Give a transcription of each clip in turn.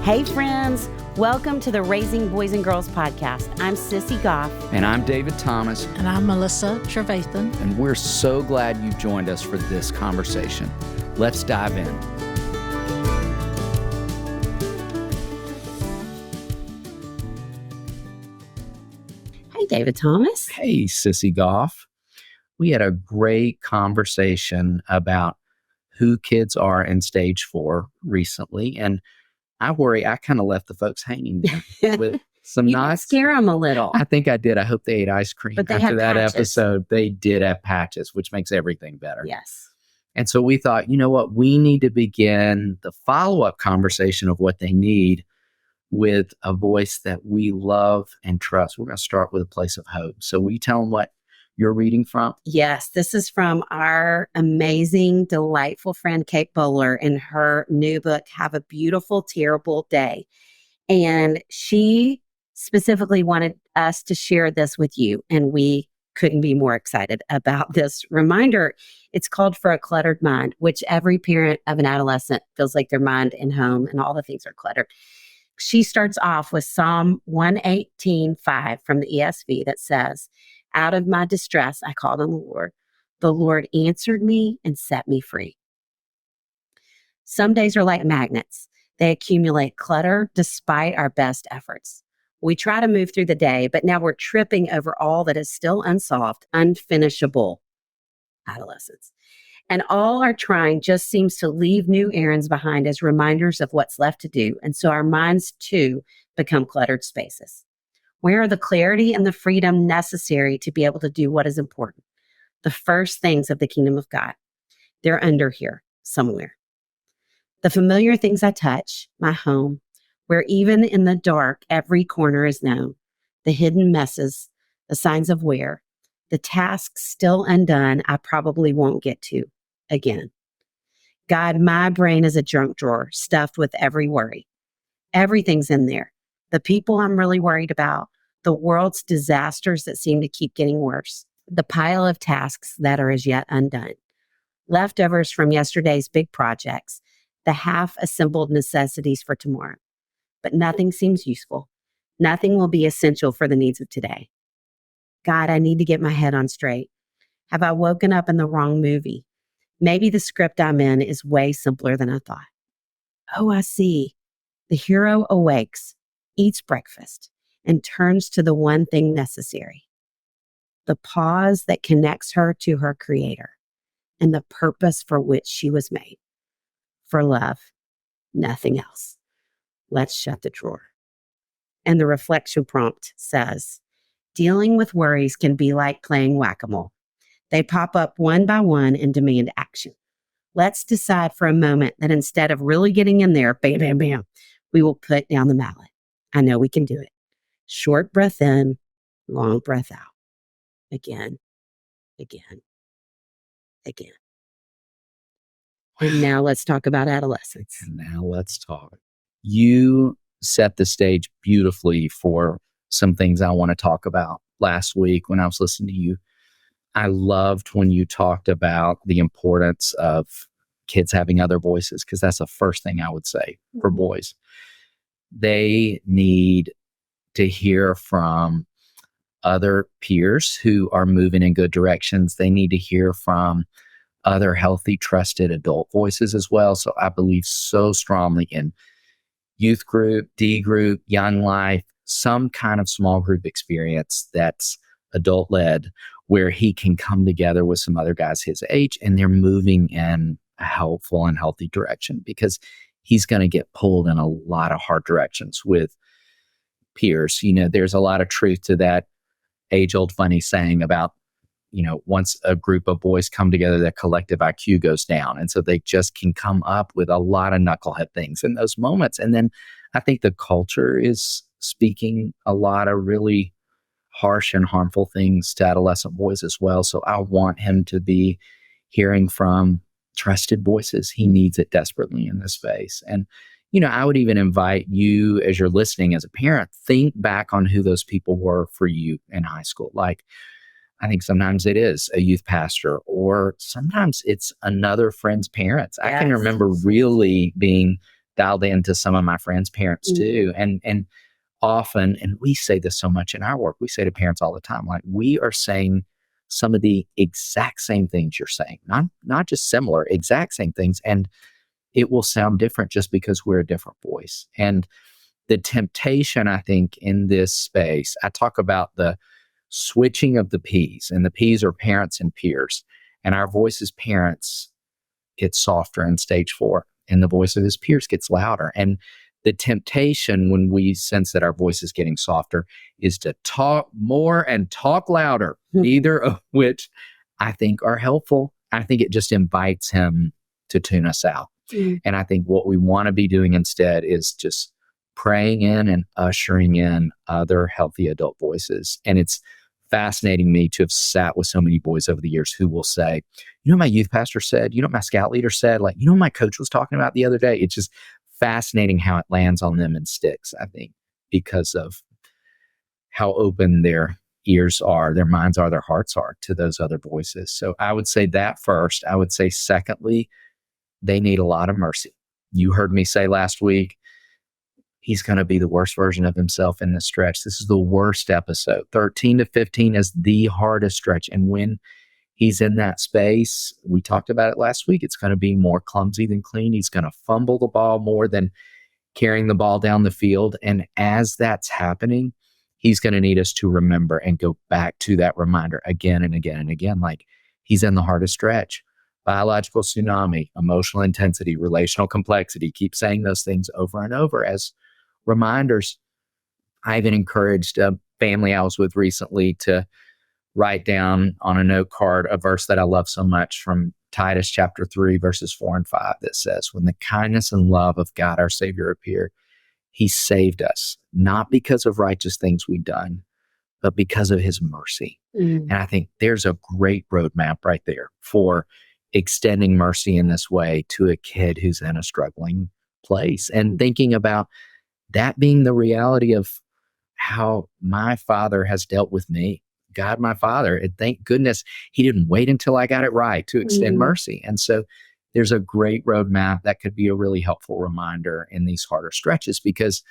Hey friends, welcome to the Raising Boys and Girls podcast. I'm Sissy Goff. And I'm David Thomas. And I'm Melissa Trevathan. And we're so glad you joined us for this conversation. Let's dive in. Hey, David Thomas. Hey, Sissy Goff. We had a great conversation about who kids are in stage 4 recently. And I worry I kind of left the folks hanging there with some You did scare them a little. I think I did. I hope they ate ice cream But they after had that patches. episode. They did have patches, which makes everything better. Yes. And so we thought, you know what? We need to begin the follow-up conversation of what they need with a voice that we love and trust. We're going to start with a place of hope. So will you tell them what you're reading from? Yes, this is from our amazing, delightful friend, Kate Bowler, in her new book, Have a Beautiful, Terrible Day. And she specifically wanted us to share this with you. And we couldn't be more excited about this reminder. It's called For a Cluttered Mind, which every parent of an adolescent feels like their mind and home and all the things are cluttered. She starts off with Psalm 118:5 from the ESV that says, "Out of my distress, I called on the Lord. The Lord answered me and set me free." Some days are like magnets. They accumulate clutter despite our best efforts. We try to move through the day, but now we're tripping over all that is still unsolved, unfinishable adolescence. And all our trying just seems to leave new errands behind as reminders of what's left to do. And so our minds too become cluttered spaces. Where are the clarity and the freedom necessary to be able to do what is important? The first things of the kingdom of God. They're under here somewhere. The familiar things I touch, my home, where even in the dark, every corner is known, the hidden messes, the signs of wear, the tasks still undone I probably won't get to again. God, my brain is a junk drawer stuffed with every worry. Everything's in there. The people I'm really worried about, the world's disasters that seem to keep getting worse, the pile of tasks that are as yet undone, leftovers from yesterday's big projects, the half-assembled necessities for tomorrow. But nothing seems useful. Nothing will be essential for the needs of today. God, I need to get my head on straight. Have I woken up in the wrong movie? Maybe the script I'm in is way simpler than I thought. Oh, I see. The hero awakes, eats breakfast, and turns to the one thing necessary. The pause that connects her to her creator and the purpose for which she was made. For love, nothing else. Let's shut the drawer. And the reflection prompt says, dealing with worries can be like playing whack-a-mole. They pop up one by one and demand action. Let's decide for a moment that instead of really getting in there, bam, bam, bam, we will put down the mallet. I know we can do it. Short breath in, long breath out. Again, again, again. And now let's talk about adolescence. And now let's talk. You set the stage beautifully for some things I want to talk about. Last week when I was listening to you, I loved when you talked about the importance of kids having other voices, because that's the first thing I would say for boys. They need to hear from other peers who are moving in good directions. They need to hear from other healthy, trusted adult voices as well. So I believe so strongly in youth group, D group, young life, some kind of small group experience that's adult led, where he can come together with some other guys his age and they're moving in a helpful and healthy direction, because he's going to get pulled in a lot of hard directions with peers. You know, there's a lot of truth to that age old funny saying about, you know, once a group of boys come together, their collective IQ goes down. And so they just can come up with a lot of knucklehead things in those moments. And then I think the culture is speaking a lot of really harsh and harmful things to adolescent boys as well. So I want him to be hearing from trusted voices. He needs it desperately in this space. And, you know, I would even invite you, as you're listening as a parent, think back on who those people were for you in high school. Like, I think sometimes it is a youth pastor, or sometimes it's another friend's parents. I can remember really being dialed into some of my friends' parents too. And often, and we say this so much in our work, we say to parents all the time, like, we are saying some of the exact same things you're saying, not just similar, exact same things. And it will sound different just because we're a different voice. And the temptation, I think, in this space, I talk about the switching of the P's, and the P's are parents and peers. And our voice as parents gets softer in stage 4, and the voice of his peers gets louder. And the temptation when we sense that our voice is getting softer is to talk more and talk louder, neither of which I think are helpful. I think it just invites him to tune us out. And I think what we want to be doing instead is just praying in and ushering in other healthy adult voices. And it's fascinating me to have sat with so many boys over the years who will say, you know, my youth pastor said, you know, my scout leader said, like, you know, my coach was talking about the other day. It's just fascinating how it lands on them and sticks, I think, because of how open their ears are, their minds are, their hearts are to those other voices. So I would say that first. I would say secondly, they need a lot of mercy. You heard me say last week, he's going to be the worst version of himself in this stretch. This is the worst episode. 13 to 15 is the hardest stretch. And when he's in that space, we talked about it last week, it's going to be more clumsy than clean. He's going to fumble the ball more than carrying the ball down the field. And as that's happening, he's going to need us to remember and go back to that reminder again and again and again. Like, he's in the hardest stretch. Biological tsunami, emotional intensity, relational complexity. Keep saying those things over and over as reminders. I even encouraged a family I was with recently to write down on a note card a verse that I love so much from Titus chapter 3, verses 4 and 5 that says, when the kindness and love of God our Savior appeared, he saved us, not because of righteous things we've done, but because of his mercy. And I think there's a great roadmap right there for extending mercy in this way to a kid who's in a struggling place, and thinking about that being the reality of how my father has dealt with me. God, my father, and thank goodness he didn't wait until I got it right to extend mercy. And so there's a great roadmap that could be a really helpful reminder in these harder stretches, because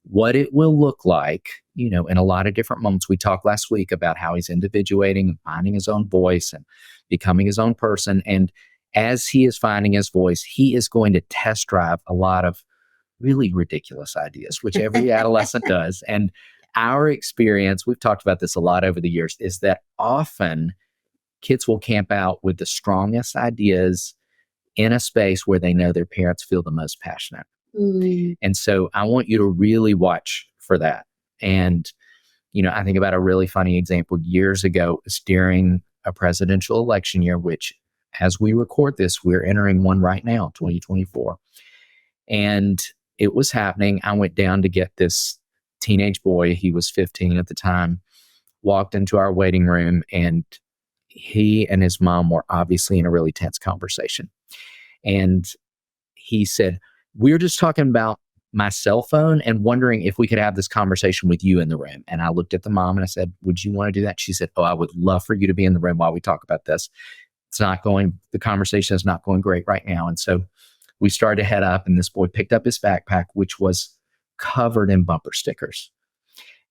what it will look like, you know, in a lot of different moments. We talked last week about how he's individuating and finding his own voice and becoming his own person. And as he is finding his voice, he is going to test drive a lot of really ridiculous ideas, which every adolescent does. And our experience, we've talked about this a lot over the years, is that often kids will camp out with the strongest ideas in a space where they know their parents feel the most passionate. And so I want you to really watch for that. And, you know, I think about a really funny example years ago. It was during a presidential election year, which as we record this, we're entering one right now, 2024. And it was happening. I went down to get this teenage boy. He was 15 at the time, walked into our waiting room, and he and his mom were obviously in a really tense conversation. And he said, we're just talking about my cell phone and wondering if we could have this conversation with you in the room. And I looked at the mom and I said, would you want to do that? She said, oh, I would love for you to be in the room while we talk about this. The conversation is not going great right now. And so we started to head up, and this boy picked up his backpack, which was covered in bumper stickers.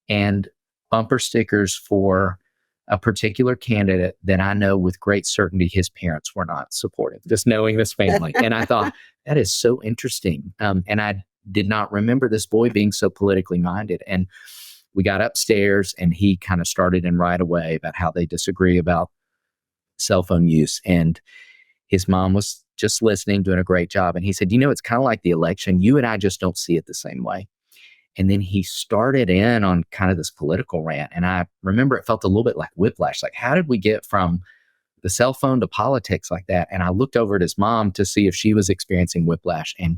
And bumper stickers for a particular candidate that I know with great certainty his parents were not supportive, just knowing this family. And I thought, that is so interesting. And I did not remember this boy being so politically minded. And we got upstairs, and he kind of started in right away about how they disagree about cell phone use. And his mom was just listening, doing a great job. And he said, you know, it's kind of like the election. You and I just don't see it the same way. And then he started in on kind of this political rant. And I remember it felt a little bit like whiplash. Like, how did we get from the cell phone to politics like that? And I looked over at his mom to see if she was experiencing whiplash. And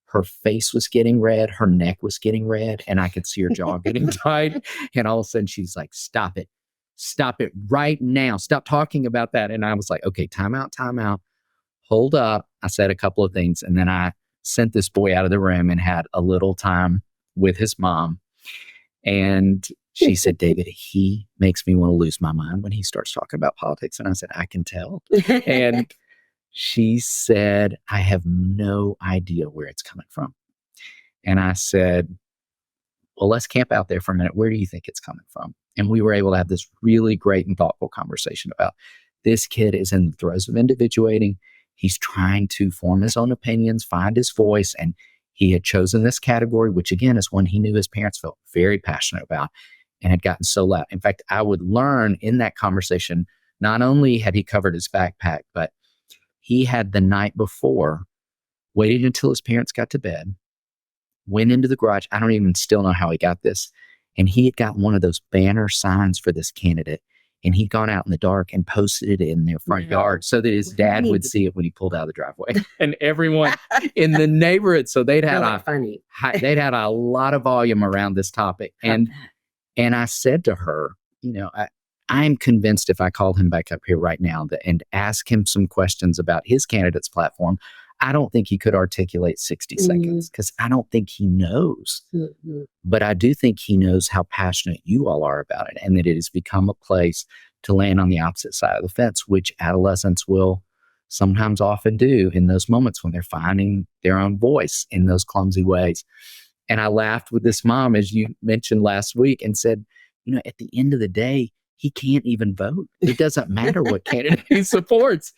her face was getting red. Her neck was getting red. And I could see her jaw getting tight. And all of a sudden she's like, stop it. Stop it right now. Stop talking about that. And I was like, okay, time out. Hold up. I said a couple of things. And then I sent this boy out of the room and had a little time with his mom. And she said, David, he makes me want to lose my mind when he starts talking about politics. And I said, I can tell. And She said, I have no idea where it's coming from. And I said, well, let's camp out there for a minute. Where do you think it's coming from? And we were able to have this really great and thoughtful conversation about this kid is in the throes of individuating. He's trying to form his own opinions, find his voice. And he had chosen this category, which again is one he knew his parents felt very passionate about and had gotten so loud. In fact, I would learn in that conversation, not only had he covered his backpack, but he had the night before waited until his parents got to bed, went into the garage. I don't even still know how he got this. And he had got one of those banner signs for this candidate. And he'd gone out in the dark and posted it in their front yard so that his dad would see it when he pulled out of the driveway. And everyone in the neighborhood. So they'd had they'd had a lot of volume around this topic. And I said to her, I'm convinced if I called him back up here right now and ask him some questions about his candidate's platform, I don't think he could articulate 60 seconds because I don't think he knows. Mm-hmm. But I do think he knows how passionate you all are about it and that it has become a place to land on the opposite side of the fence, which adolescents will sometimes often do in those moments when they're finding their own voice in those clumsy ways. And I laughed with this mom, as you mentioned last week, and said, at the end of the day, he can't even vote. It doesn't matter what candidate he supports.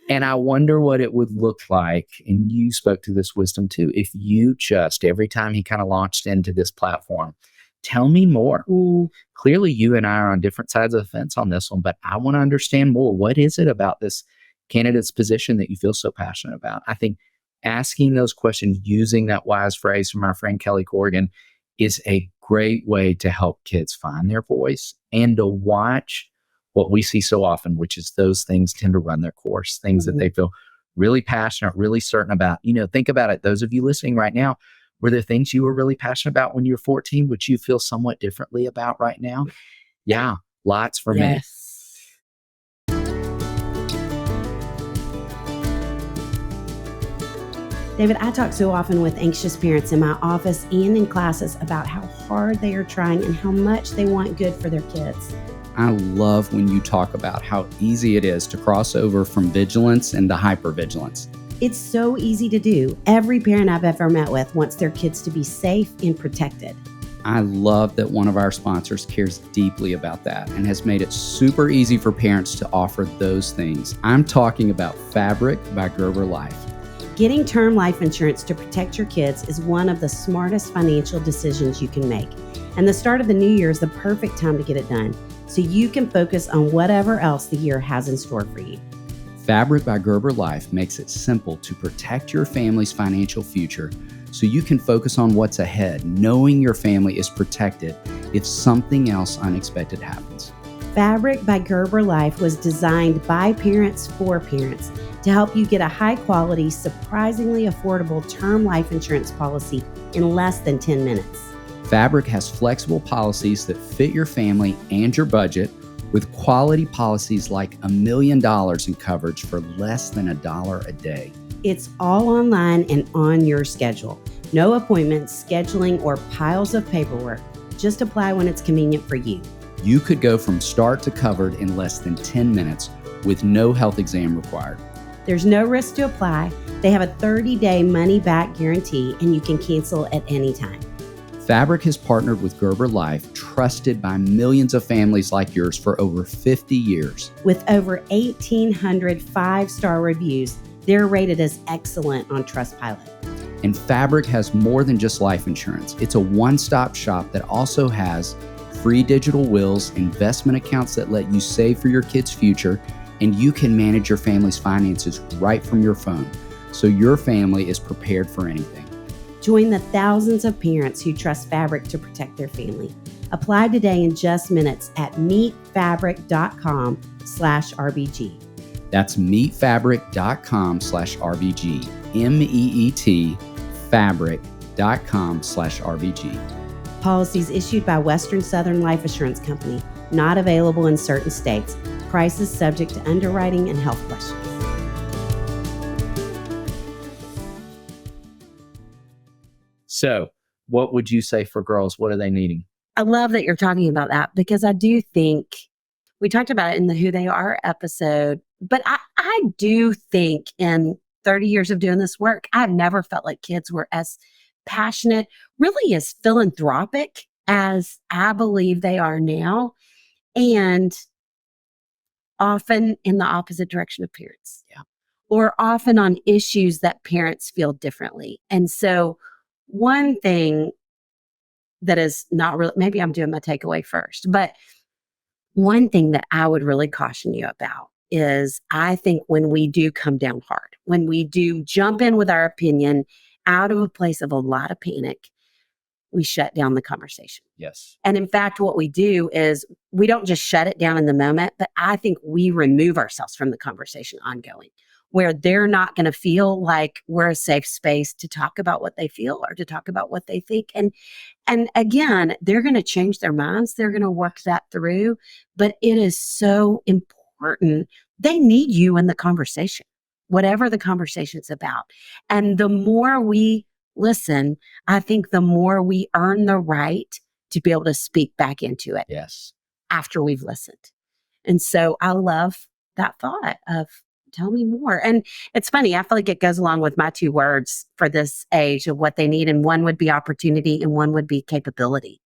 And I wonder what it would look like, and you spoke to this wisdom too, if you just, every time he kind of launched into this platform, tell me more. Ooh. Clearly, you and I are on different sides of the fence on this one, but I want to understand more. What is it about this candidate's position that you feel so passionate about? I think asking those questions, using that wise phrase from our friend Kelly Corrigan, is a great way to help kids find their voice and to watch what we see so often, which is those things tend to run their course, things that they feel really passionate, really certain about. Think about it. Those of you listening right now, were there things you were really passionate about when you were 14, which you feel somewhat differently about right now? Yeah, lots for me. David, I talk so often with anxious parents in my office and in classes about how hard they are trying and how much they want good for their kids. I love when you talk about how easy it is to cross over from vigilance into hypervigilance. It's so easy to do. Every parent I've ever met with wants their kids to be safe and protected. I love that one of our sponsors cares deeply about that and has made it super easy for parents to offer those things. I'm talking about Fabric by Gerber Life. Getting term life insurance to protect your kids is one of the smartest financial decisions you can make. And the start of the new year is the perfect time to get it done, so you can focus on whatever else the year has in store for you. Fabric by Gerber Life makes it simple to protect your family's financial future so you can focus on what's ahead, knowing your family is protected if something else unexpected happens. Fabric by Gerber Life was designed by parents for parents to help you get a high-quality, surprisingly affordable term life insurance policy in less than 10 minutes. Fabric has flexible policies that fit your family and your budget, with quality policies like $1 million in coverage for less than $1 a day. It's all online and on your schedule. No appointments, scheduling, or piles of paperwork. Just apply when it's convenient for you. You could go from start to covered in less than 10 minutes with no health exam required. There's no risk to apply. They have a 30-day money-back guarantee, and you can cancel at any time. Fabric has partnered with Gerber Life, trusted by millions of families like yours for over 50 years. With over 1,800 five-star reviews, they're rated as excellent on Trustpilot. And Fabric has more than just life insurance. It's a one-stop shop that also has free digital wills, investment accounts that let you save for your kids' future, and you can manage your family's finances right from your phone, so your family is prepared for anything. Join the thousands of parents who trust Fabric to protect their family. Apply today in just minutes at meetfabric.com/RBG. That's meetfabric.com/RBG. MEET fabric.com/RBG. Policies issued by Western Southern Life Assurance Company. Not available in certain states. Prices subject to underwriting and health questions. So, what would you say for girls? What are they needing? I love that you're talking about that because I do think we talked about it in the Who They Are episode, but I do think in 30 years of doing this work, I've never felt like kids were as passionate, really as philanthropic as I believe they are now, and often in the opposite direction of parents. Yeah. Or often on issues that parents feel differently. And so, one thing that is not really, maybe I'm doing my takeaway first, but one thing that I would really caution you about is I think when we do come down hard, when we do jump in with our opinion out of a place of a lot of panic, we shut down the conversation. Yes. And in fact, what we do is we don't just shut it down in the moment, but I think we remove ourselves from the conversation ongoing, where they're not going to feel like we're a safe space to talk about what they feel or to talk about what they think. And again, they're going to change their minds. They're going to work that through, but it is so important. They need you in the conversation, whatever the conversation's about. And the more we listen, I think the more we earn the right to be able to speak back into it. Yes. After we've listened. And so I love that thought of tell me more. And it's funny, I feel like it goes along with my two words for this age of what they need. And one would be opportunity and one would be capability.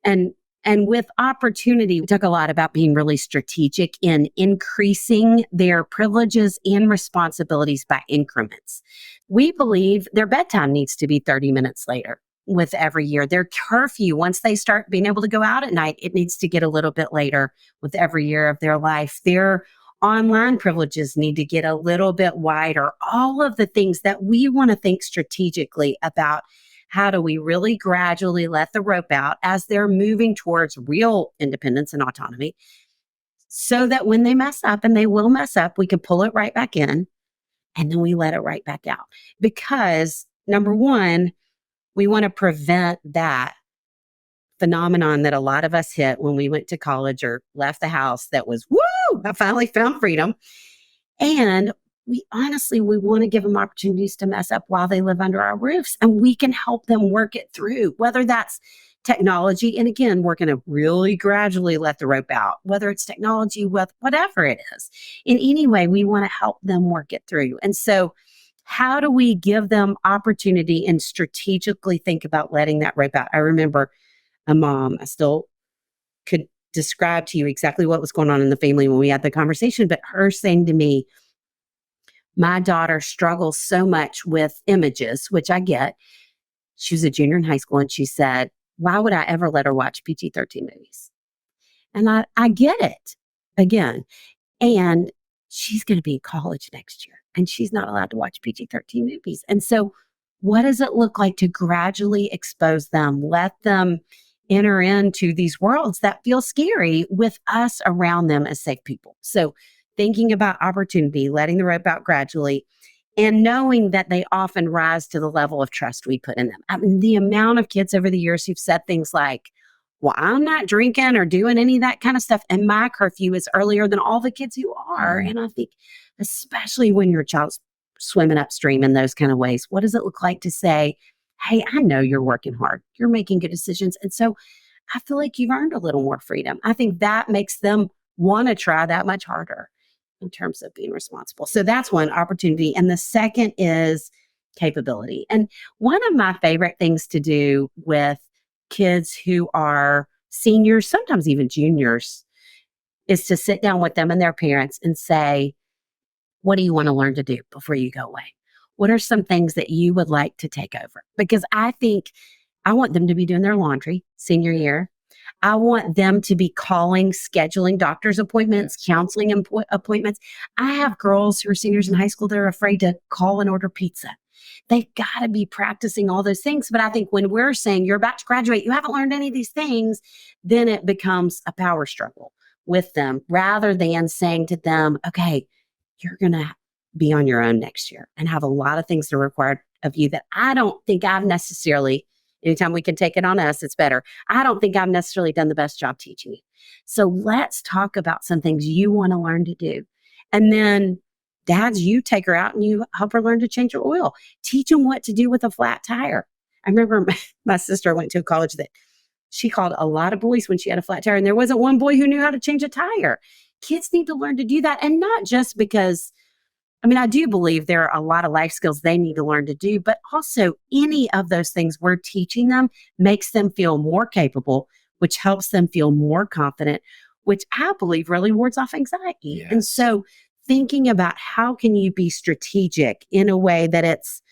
And with opportunity, we talk a lot about being really strategic in increasing their privileges and responsibilities by increments. We believe their bedtime needs to be 30 minutes later with every year. Their curfew, once they start being able to go out at night, it needs to get a little bit later with every year of their life. Their online privileges need to get a little bit wider. All of the things that we want to think strategically about. How do we really gradually let the rope out as they're moving towards real independence and autonomy so that when they mess up, and they will mess up, we can pull it right back in and then we let it right back out. Because number one, we want to prevent that phenomenon that a lot of us hit when we went to college or left the house that was, woo, I finally found freedom. And we want to give them opportunities to mess up while they live under our roofs, and we can help them work it through, whether that's technology. And again, we're going to really gradually let the rope out, whether it's technology, with whatever it is. In any way, we want to help them work it through. And so how do we give them opportunity and strategically think about letting that rope out? I remember a mom, I still could describe to you exactly what was going on in the family when we had the conversation, but her saying to me, my daughter struggles so much with images, which I get. She was a junior in high school, and she said, why would I ever let her watch PG-13 movies? And I get it again. And she's going to be in college next year, and she's not allowed to watch PG-13 movies. And so what does it look like to gradually expose them, let them enter into these worlds that feel scary with us around them as safe people? So thinking about opportunity, letting the rope out gradually, and knowing that they often rise to the level of trust we put in them. I mean, the amount of kids over the years who've said things like, well, I'm not drinking or doing any of that kind of stuff, and my curfew is earlier than all the kids who are. And I think, especially when your child's swimming upstream in those kind of ways, what does it look like to say, hey, I know you're working hard, you're making good decisions, and so I feel like you've earned a little more freedom. I think that makes them want to try that much harder in terms of being responsible. So that's one, opportunity. And the second is capability. And one of my favorite things to do with kids who are seniors, sometimes even juniors, is to sit down with them and their parents and say, what do you want to learn to do before you go away? What are some things that you would like to take over? Because I think I want them to be doing their laundry senior year. I want them to be calling, scheduling doctor's appointments, counseling appointments. I have girls who are seniors in high school that are afraid to call and order pizza. They've got to be practicing all those things. But I think when we're saying you're about to graduate, you haven't learned any of these things, then it becomes a power struggle with them rather than saying to them, okay, you're going to be on your own next year and have a lot of things that are required of you that I don't think I've necessarily, anytime we can take it on us, it's better. I don't think I've necessarily done the best job teaching you. So let's talk about some things you want to learn to do. And then dads, you take her out and you help her learn to change her oil. Teach them what to do with a flat tire. I remember my sister went to a college that she called a lot of boys when she had a flat tire, and there wasn't one boy who knew how to change a tire. Kids need to learn to do that. And not just because, I mean, I do believe there are a lot of life skills they need to learn to do, but also any of those things we're teaching them makes them feel more capable, which helps them feel more confident, which I believe really wards off anxiety. Yes. And so thinking about how can you be strategic in a way that it's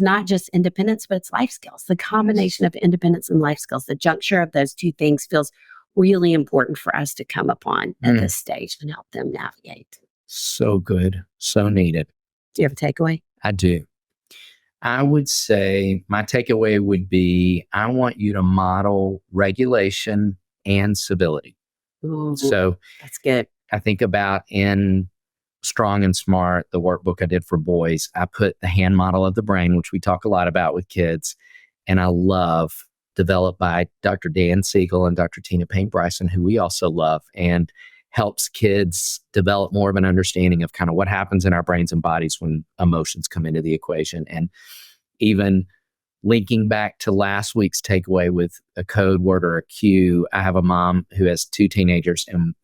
not just independence, but it's life skills. The combination of independence and life skills, the juncture of those two things feels really important for us to come upon at this stage and help them navigate. So good. So needed. Do you have a takeaway? I do. I would say my takeaway would be I want you to model regulation and civility. Ooh, So that's good. I think about in Strong and Smart, the workbook I did for boys, I put the hand model of the brain, which we talk a lot about with kids. And I love, developed by Dr. Dan Siegel and Dr. Tina Payne Bryson, who we also love, and helps kids develop more of an understanding of kind of what happens in our brains and bodies when emotions come into the equation. And even linking back to last week's takeaway with a code word or a cue, I have a mom who has 2 teenagers, and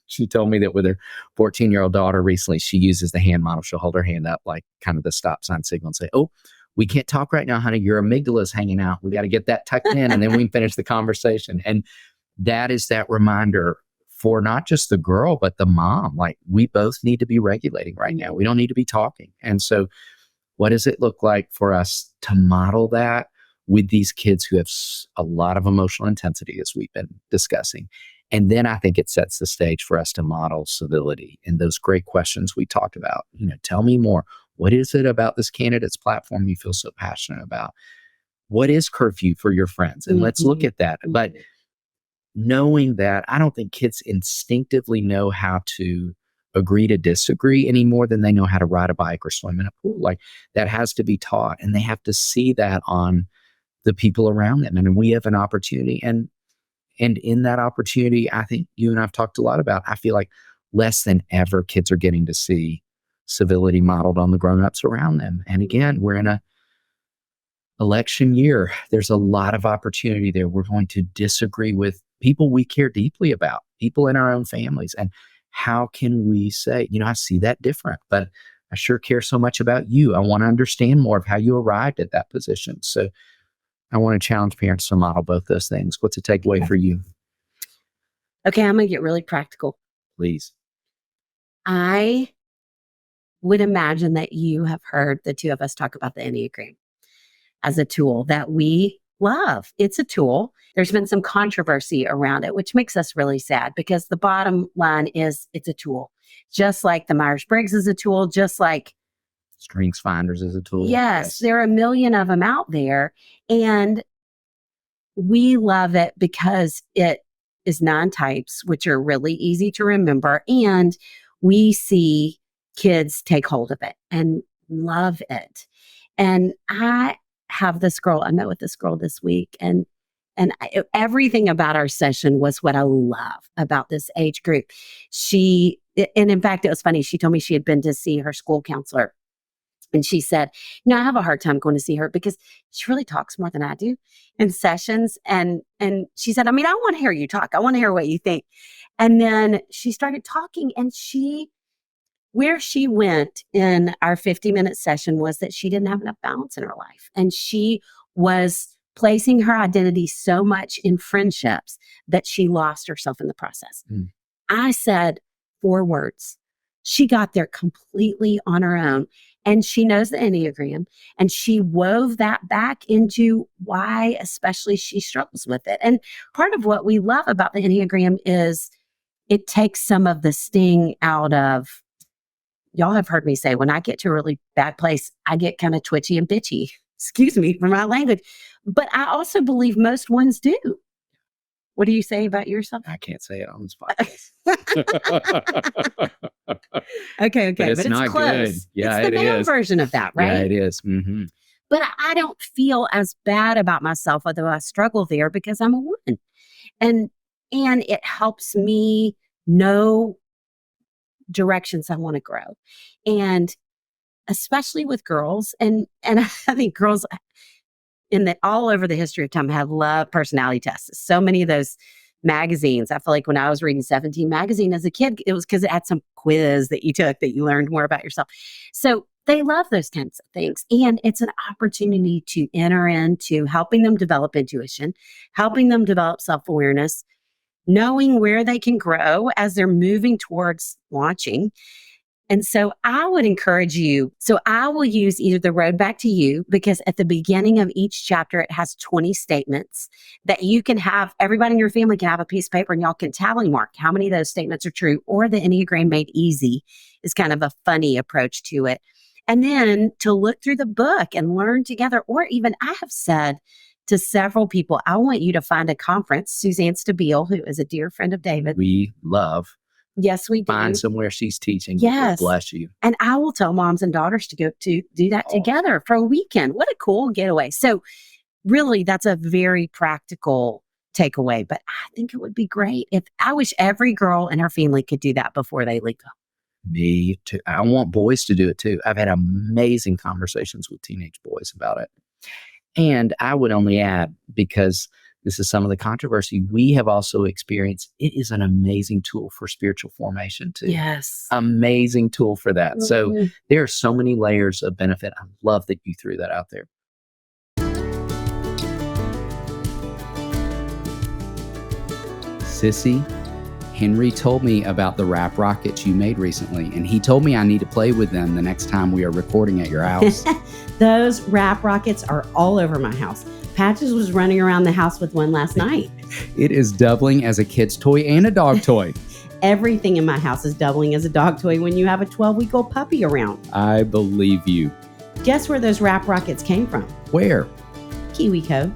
she told me that with her 14-year-old daughter recently, she uses the hand model. She'll hold her hand up like kind of the stop sign signal and say, "Oh, we can't talk right now, honey. Your amygdala is hanging out. We got to get that tucked in, and then we can finish the conversation." And that is that reminder for not just the girl, but the mom. Like, we both need to be regulating right now. We don't need to be talking. And so what does it look like for us to model that with these kids who have a lot of emotional intensity, as we've been discussing? And then I think it sets the stage for us to model civility and those great questions we talked about. Tell me more. What is it about this candidate's platform you feel so passionate about? What is curfew for your friends? And let's look at that. But knowing that, I don't think kids instinctively know how to agree to disagree any more than they know how to ride a bike or swim in a pool. Like, that has to be taught, and they have to see that on the people around them. And we have an opportunity. And in that opportunity, I think you and I've talked a lot about, I feel like less than ever, kids are getting to see civility modeled on the grownups around them. And again, we're in a election year. There's a lot of opportunity there. We're going to disagree with people we care deeply about, people in our own families. And how can we say, I see that different, but I sure care so much about you. I want to understand more of how you arrived at that position. So I want to challenge parents to model both those things. What's a takeaway for you? Okay, I'm going to get really practical. Please. I would imagine that you have heard the two of us talk about the Enneagram as a tool that we love. It's a tool. There's been some controversy around it, which makes us really sad, because the bottom line is it's a tool. Just like the Myers-Briggs is a tool, just like Strengths Finders is a tool. Yes, there are a million of them out there. And we love it because it is 9 types, which are really easy to remember. And we see kids take hold of it and love it. And I have this girl, I met with this girl this week, and everything about our session was what I love about this age group. And in fact, it was funny. She told me she had been to see her school counselor. And she said, I have a hard time going to see her because she really talks more than I do in sessions. And she said, I want to hear you talk. I want to hear what you think. And then she started talking, and where she went in our 50-minute session was that she didn't have enough balance in her life. And she was placing her identity so much in friendships that she lost herself in the process. I said 4 words. She got there completely on her own. And she knows the Enneagram, and she wove that back into why especially she struggles with it. And part of what we love about the Enneagram is it takes some of the sting out of, y'all have heard me say, when I get to a really bad place, I get kind of twitchy and bitchy. Excuse me for my language. But I also believe most ones do. What do you say about yourself? I can't say it on this podcast. Okay. But it's not close. good. Yeah, it's the male version of that, right? Yeah, it is. Mm-hmm. But I don't feel as bad about myself, although I struggle there, because I'm a woman. And it helps me know directions I want to grow. And especially with girls, and I think girls, all over the history of time have loved personality tests. So many of those magazines, I feel like when I was reading 17 magazine as a kid, it was because it had some quiz that you took that you learned more about yourself. So they love those kinds of things. And it's an opportunity to enter into helping them develop intuition, helping them develop self-awareness, knowing where they can grow as they're moving towards launching. And so I would encourage you. So I will use either the road back to you, because at the beginning of each chapter, it has 20 statements that you can have. Everybody in your family can have a piece of paper and y'all can tally mark how many of those statements are true, or the Enneagram Made Easy is kind of a funny approach to it. And then to look through the book and learn together, or even I have said to several people, I want you to find a conference. Suzanne Stabile, who is a dear friend of David. We love. Yes, we do. Find somewhere she's teaching. Yes. Bless you. And I will tell moms and daughters to go to do that together for a weekend. What a cool getaway. So really, that's a very practical takeaway. But I think it would be great if I wish every girl in her family could do that before they leave home. Me too. I want boys to do it too. I've had amazing conversations with teenage boys about it. And I would only add, because this is some of the controversy we have also experienced, it is an amazing tool for spiritual formation too. Yes. Amazing tool for that. Mm-hmm. So there are so many layers of benefit. I love that you threw that out there. Sissy, Henry told me about the wrap rockets you made recently, and he told me I need to play with them the next time we are recording at your house. Those wrap rockets are all over my house. Patches was running around the house with one last night. It is doubling as a kid's toy and a dog toy. Everything in my house is doubling as a dog toy when you have a 12-week-old puppy around. I believe you. Guess where those wrap rockets came from? Where? KiwiCo.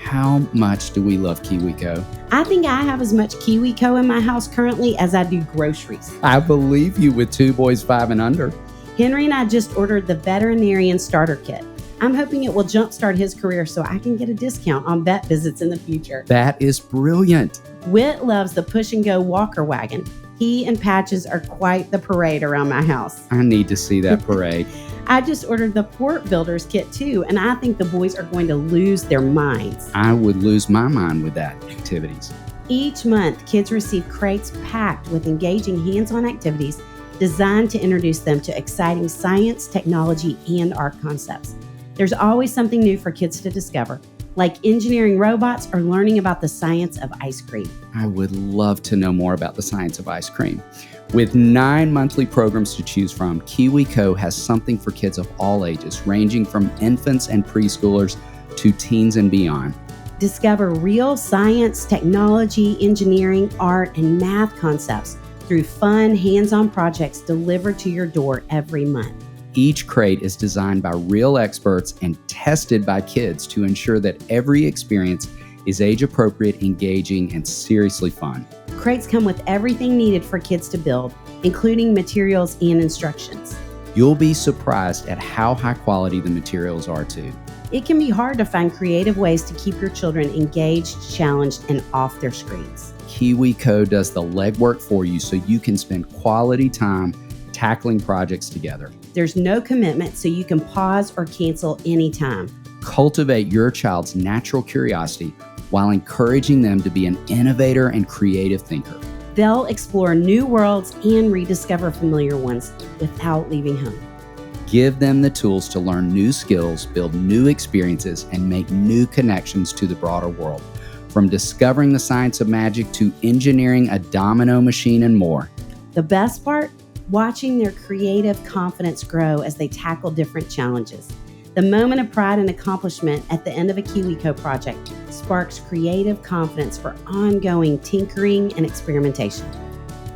How much do we love KiwiCo? I think I have as much KiwiCo in my house currently as I do groceries. I believe you with 2 boys 5 and under. Henry and I just ordered the veterinarian starter kit. I'm hoping it will jumpstart his career so I can get a discount on vet visits in the future. That is brilliant. Whit loves the push and go walker wagon. He and Patches are quite the parade around my house. I need to see that parade. I just ordered the Port Builders kit too, and I think the boys are going to lose their minds. I would lose my mind with that activities. Each month, kids receive crates packed with engaging hands-on activities designed to introduce them to exciting science, technology, and art concepts. There's always something new for kids to discover, like engineering robots or learning about the science of ice cream. I would love to know more about the science of ice cream. With 9 monthly programs to choose from, KiwiCo has something for kids of all ages, ranging from infants and preschoolers to teens and beyond. Discover real science, technology, engineering, art, and math concepts through fun, hands-on projects delivered to your door every month. Each crate is designed by real experts and tested by kids to ensure that every experience is age-appropriate, engaging, and seriously fun. Crates come with everything needed for kids to build, including materials and instructions. You'll be surprised at how high quality the materials are too. It can be hard to find creative ways to keep your children engaged, challenged, and off their screens. KiwiCo does the legwork for you so you can spend quality time tackling projects together. There's no commitment, so you can pause or cancel anytime. Cultivate your child's natural curiosity while encouraging them to be an innovator and creative thinker. They'll explore new worlds and rediscover familiar ones without leaving home. Give them the tools to learn new skills, build new experiences, and make new connections to the broader world. From discovering the science of magic to engineering a domino machine and more. The best part? Watching their creative confidence grow as they tackle different challenges. The moment of pride and accomplishment at the end of a KiwiCo project sparks creative confidence for ongoing tinkering and experimentation.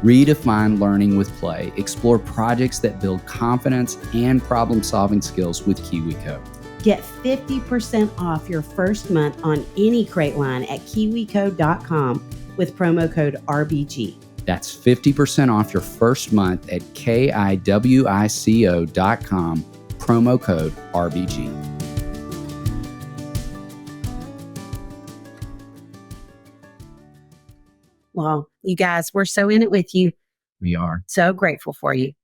Redefine learning with play. Explore projects that build confidence and problem-solving skills with KiwiCo. Get 50% off your first month on any crate line at kiwico.com with promo code RBG. That's 50% off your first month at kiwico.com, promo code RBG. Well, you guys, we're so in it with you. We are. So grateful for you.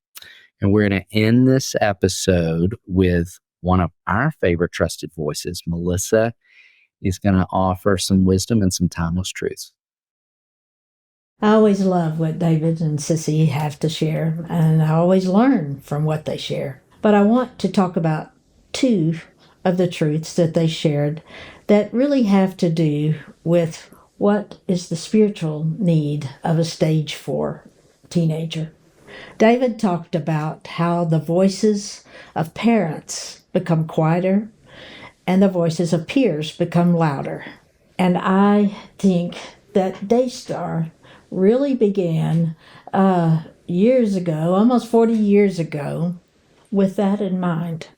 And we're going to end this episode with one of our favorite trusted voices. Melissa is going to offer some wisdom and some timeless truths. I always love what David and Sissy have to share, and I always learn from what they share. But I want to talk about two of the truths that they shared that really have to do with what is the spiritual need of a stage 4 teenager. David talked about how the voices of parents become quieter and the voices of peers become louder. And I think that Daystar really began years ago, almost 40 years ago, with that in mind.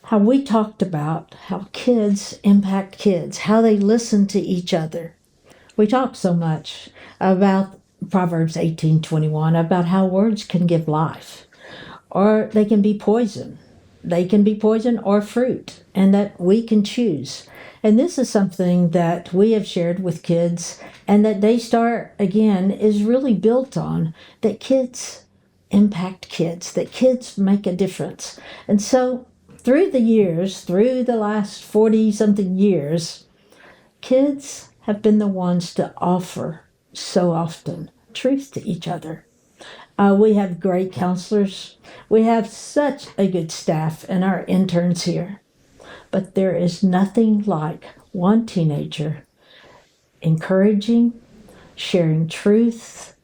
How we talked about how kids impact kids, how they listen to each other. We talked so much about Proverbs 18:21, about how words can give life, or they can be poison. They can be poison or fruit, and that we can choose. And this is something that we have shared with kids, and that Daystar, again, is really built on, that kids impact kids, that kids make a difference. And so through the years, through the last 40-something years, kids have been the ones to offer so often truth to each other. We have great counselors. We have such a good staff and our interns here. But there is nothing like one teenager encouraging, sharing truth,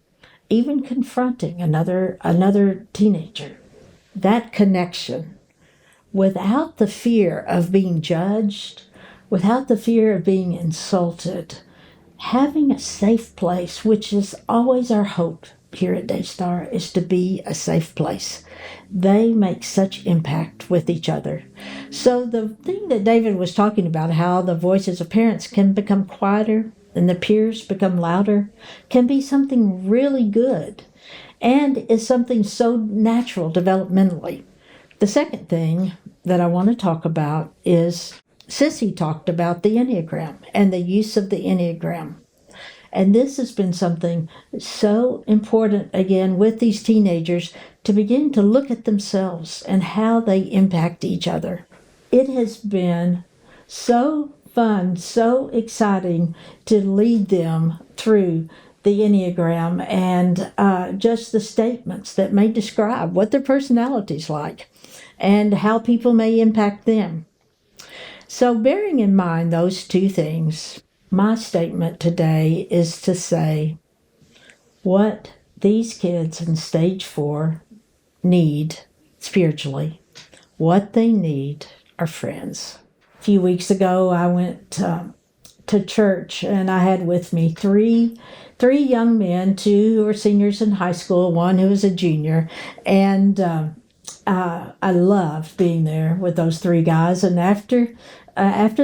even confronting another teenager. That connection, without the fear of being judged, without the fear of being insulted, having a safe place, which is always our hope here at Daystar, is to be a safe place. They make such impact with each other. So the thing that David was talking about, how the voices of parents can become quieter and the peers become louder, can be something really good and is something so natural developmentally. The second thing that I want to talk about is Sissy talked about the Enneagram and the use of the Enneagram. And this has been something so important, again, with these teenagers, to begin to look at themselves and how they impact each other. It has been so fun, so exciting to lead them through the Enneagram and just the statements that may describe what their personality's like and how people may impact them. So bearing in mind those two things, my statement today is to say what these kids in stage 4 need spiritually, what they need are friends. A few weeks ago, I went to church, and I had with me three young men, 2 who were seniors in high school, 1 who was a junior, and I loved being there with those 3 guys. And after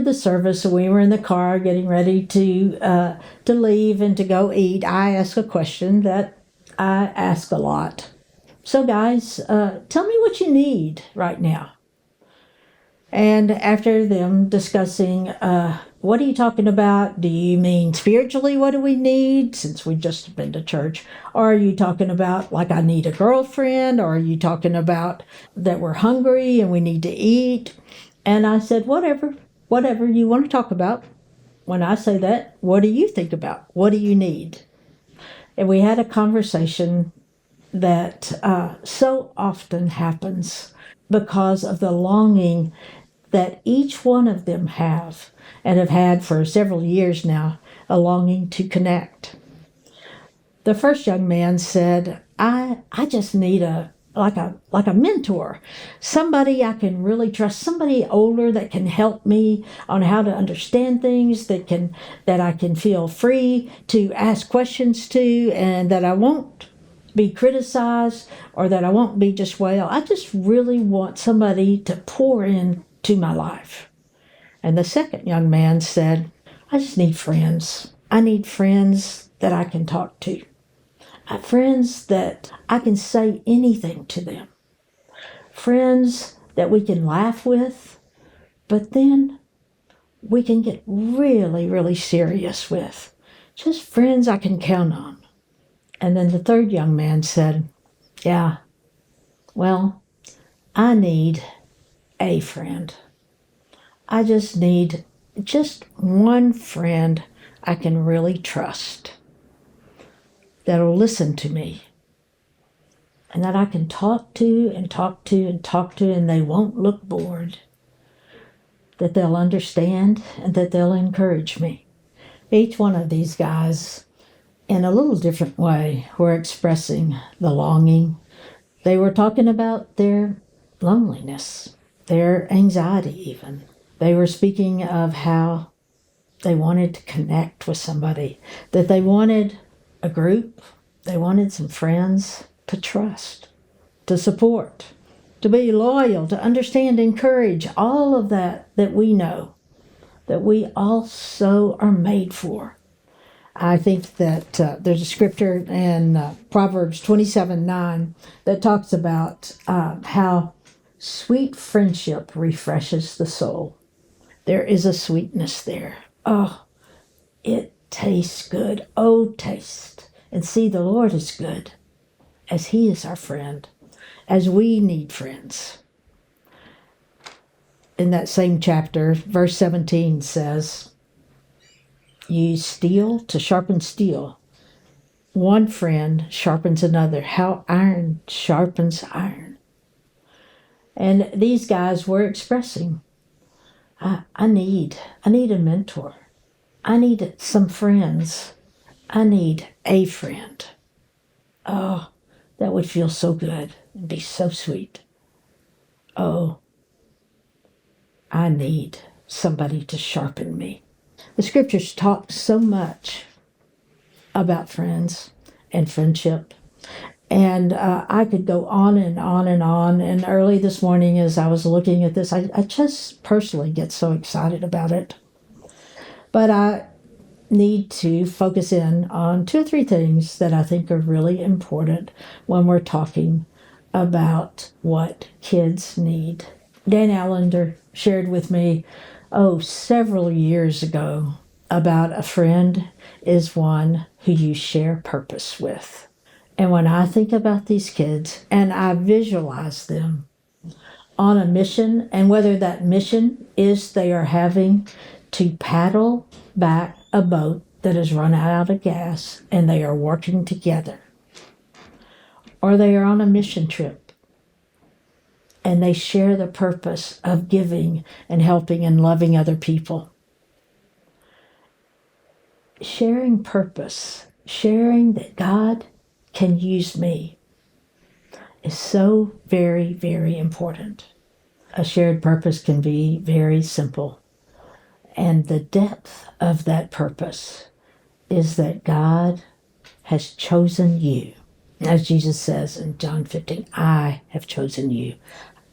the service, we were in the car getting ready to leave and to go eat. I asked a question that I ask a lot. So guys, tell me what you need right now. And after them discussing, what are you talking about? Do you mean spiritually, what do we need, since we've just been to church? Or are you talking about, like, I need a girlfriend? Or are you talking about that we're hungry and we need to eat? And I said, whatever you want to talk about. When I say that, what do you think about? What do you need? And we had a conversation that so often happens because of the longing that each one of them have and have had for several years now, a longing to connect. The first young man said, I just need a mentor, somebody I can really trust, somebody older that can help me on how to understand things, that I can feel free to ask questions to, and that I won't be criticized, or that I won't be just, well, I just really want somebody to pour into my life. And the second young man said, I just need friends. I need friends that I can talk to. Friends that I can say anything to them. Friends that we can laugh with, but then we can get really, really serious with. Just friends I can count on. And then the third young man said, yeah, well, I need a friend. I just need just one friend I can really trust, that'll listen to me, and that I can talk to and talk to and talk to, and they won't look bored, that they'll understand and that they'll encourage me. Each one of these guys, in a little different way, were expressing the longing. They were talking about their loneliness, their anxiety even. They were speaking of how they wanted to connect with somebody, that they wanted a group, they wanted some friends to trust, to support, to be loyal, to understand, encourage, all of that we know, that we also are made for. I think that there's a scripture in Proverbs 27:9 that talks about how sweet friendship refreshes the soul. There is a sweetness there. Oh, it tastes good. Oh, taste and see the Lord is good, as He is our friend, as we need friends. In that same chapter, verse 17 says, use steel to sharpen steel. One friend sharpens another. How iron sharpens iron. And these guys were expressing, I need a mentor. I need some friends. I need a friend. Oh, that would feel so good and be so sweet. Oh, I need somebody to sharpen me. The scriptures talk so much about friends and friendship. And I could go on and on and on. And early this morning, as I was looking at this, I just personally get so excited about it. But I need to focus in on 2 or 3 things that I think are really important when we're talking about what kids need. Dan Allender shared with me, several years ago, about a friend is one who you share purpose with. And when I think about these kids and I visualize them on a mission, and whether that mission is they are having to paddle back a boat that has run out of gas and they are working together, or they are on a mission trip and they share the purpose of giving and helping and loving other people. Sharing purpose, sharing that God can use me, is so very, very important. A shared purpose can be very simple. And the depth of that purpose is that God has chosen you. As Jesus says in John 15, I have chosen you.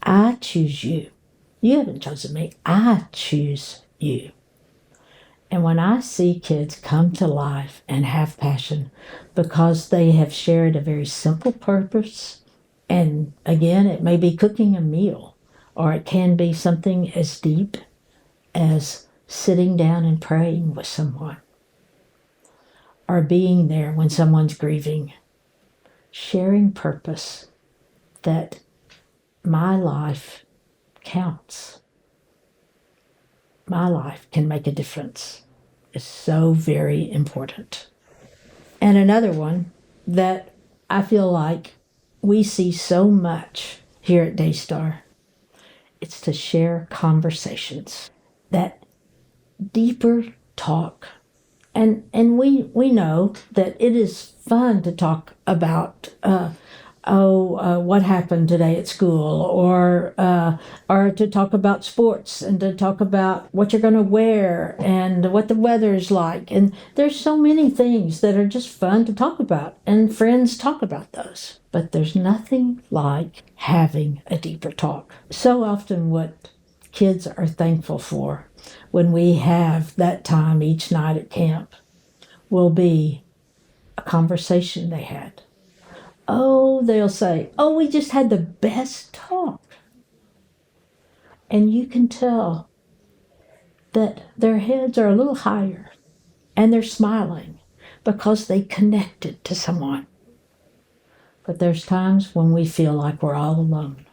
I choose you. You haven't chosen me. I choose you. And when I see kids come to life and have passion because they have shared a very simple purpose, and again, it may be cooking a meal, or it can be something as deep as sitting down and praying with someone, or being there when someone's grieving, sharing purpose, that my life counts. My life can make a difference, is so very important. And another one that I feel like we see so much here at Daystar, it's to share conversations, that deeper talk. And we know that it is fun to talk about what happened today at school, or to talk about sports, and to talk about what you're going to wear and what the weather's like. And there's so many things that are just fun to talk about, and friends talk about those. But there's nothing like having a deeper talk. So often what kids are thankful for when we have that time each night at camp will be a conversation they had. They'll say, we just had the best talk. And you can tell that their heads are a little higher and they're smiling because they connected to someone. But there's times when we feel like we're all alone.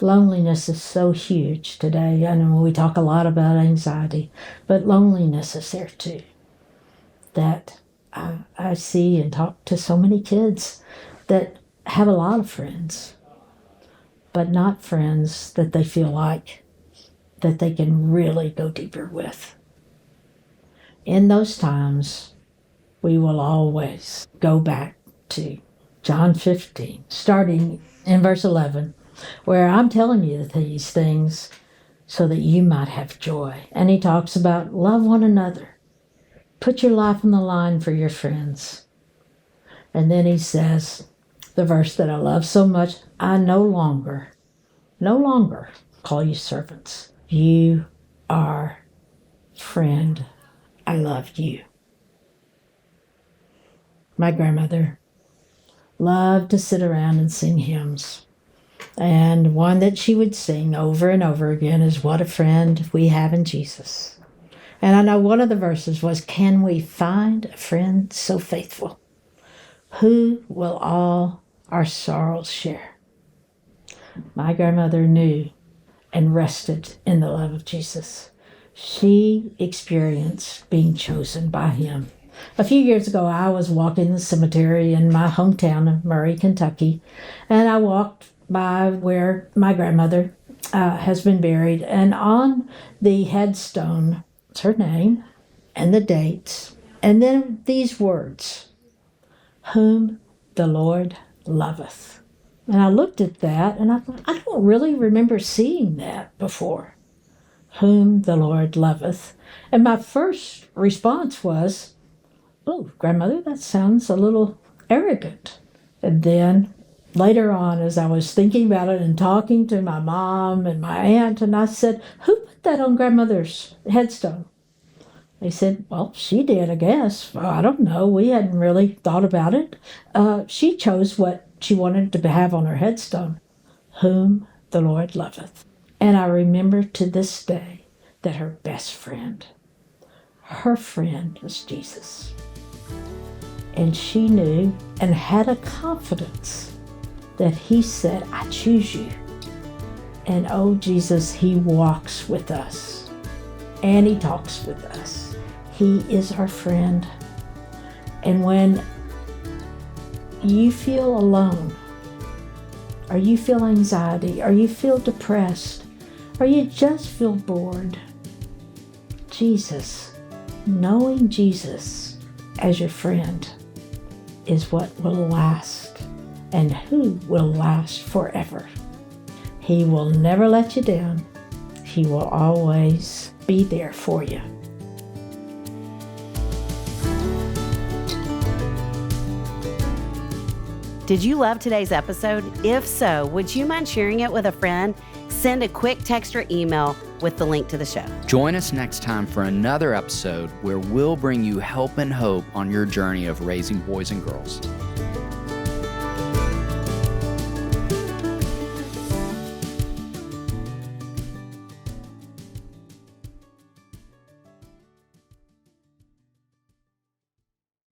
Loneliness is so huge today. I know we talk a lot about anxiety, but loneliness is there too. That I see and talk to so many kids that have a lot of friends, but not friends that they feel like that they can really go deeper with. In those times, we will always go back to John 15, starting in verse 11, where I'm telling you these things so that you might have joy. And he talks about love one another. Put your life on the line for your friends. And then he says, the verse that I love so much, I no longer call you servants. You are friend. I love you. My grandmother loved to sit around and sing hymns. And one that she would sing over and over again is, what a friend we have in Jesus. And I know one of the verses was, can we find a friend so faithful, who will all our sorrows share? My grandmother knew and rested in the love of Jesus. She experienced being chosen by him. A few years ago, I was walking the cemetery in my hometown of Murray, Kentucky, and I walked by where my grandmother has been buried, and on the headstone, it's her name and the dates, and then these words, whom the Lord loveth. And I looked at that, and I thought, I don't really remember seeing that before. Whom the Lord loveth. And my first response was, oh, grandmother, that sounds a little arrogant. And then later on, as I was thinking about it and talking to my mom and my aunt, and I said, who put that on grandmother's headstone? They said, well, she did, I guess. Well, I don't know. We hadn't really thought about it. She chose what she wanted to have on her headstone. Whom the Lord loveth. And I remember to this day that her best friend, her friend was Jesus. And she knew and had a confidence that he said, I choose you. And oh, Jesus, he walks with us. And he talks with us. He is our friend. And when you feel alone, or you feel anxiety, or you feel depressed, or you just feel bored, Jesus, knowing Jesus as your friend is what will last, and who will last forever. He will never let you down. He will always be there for you. Did you love today's episode? If so, would you mind sharing it with a friend? Send a quick text or email with the link to the show. Join us next time for another episode where we'll bring you help and hope on your journey of raising boys and girls.